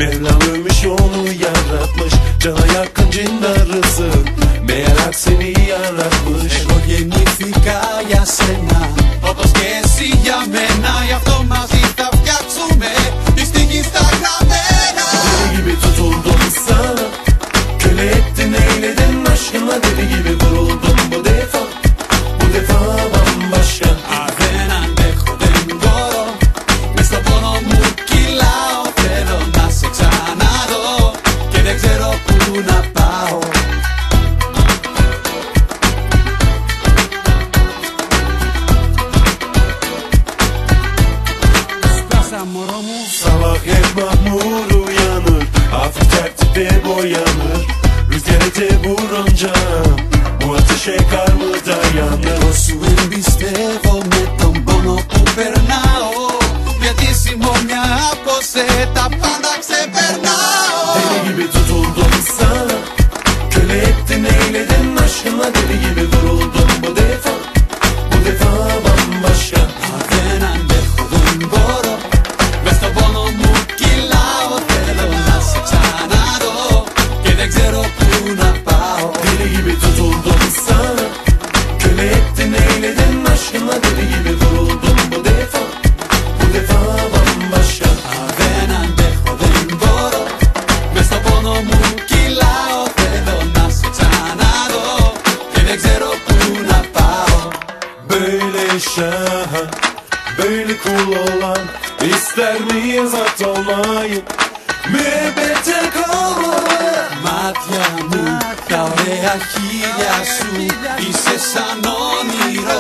Mevlam ölmüş onu yaratmış, cana yakın cindarısın. Meğer hak seni yaratmış. Εγώ γεννήθηκα για σένα, όπως και εσύ για μένα. Γι' αυτό μαζί θα φτιάξουμε τη στίχη στα γραμμένα. Deli gibi tutuldum sana, köle ettin eyledin aşkına. Deli gibi vuruldum bu defa, bu defa bambaşka. Δεν αντέχω, δεν μπορώ, μες στον πόνο μου κυλάω. Θέλω να σε ξαναδώ και δεν ξέρω πού να πάω. Σπάσα μωρό μου. Sabah hep mahmur uyanır, hafif tertipte boyanır. Rüzgar ete vurunca bu ateşe kar mı dayanır? Εγώ σου εμπιστεύω με τον πόνο που περνάω, γιατί συμμόνια από σε τα πάντα ξεπερνάω. Deli gibi tutuldum sana, köle ettin eyledin aşkına. Deli gibi vuruldum bu defa, bu defa bambaşka. Δεν αντέχω, δεν μπορώ, μες στον πόνο μου κυλάω. Θέλω να σε ξαναδώ και δεν ξέρω πού να πάω. Deli gibi tutuldum sana, köle ettin eyledin aşkına. Deli gibi vuruldum bu defa, bu defa bambaşka. Δεν αντέχω, δεν μπορώ, μες στον πόνο μου κυλάω. Θέλω να σε ξαναδώ και δεν ξέρω πού να πάω. Böyle şahan, böyle kul olan, ister miyiz at olmayı, müebbete kalmalı. Μάτια μου, τα ωραία χείλια σου, είσαι σαν όνειρο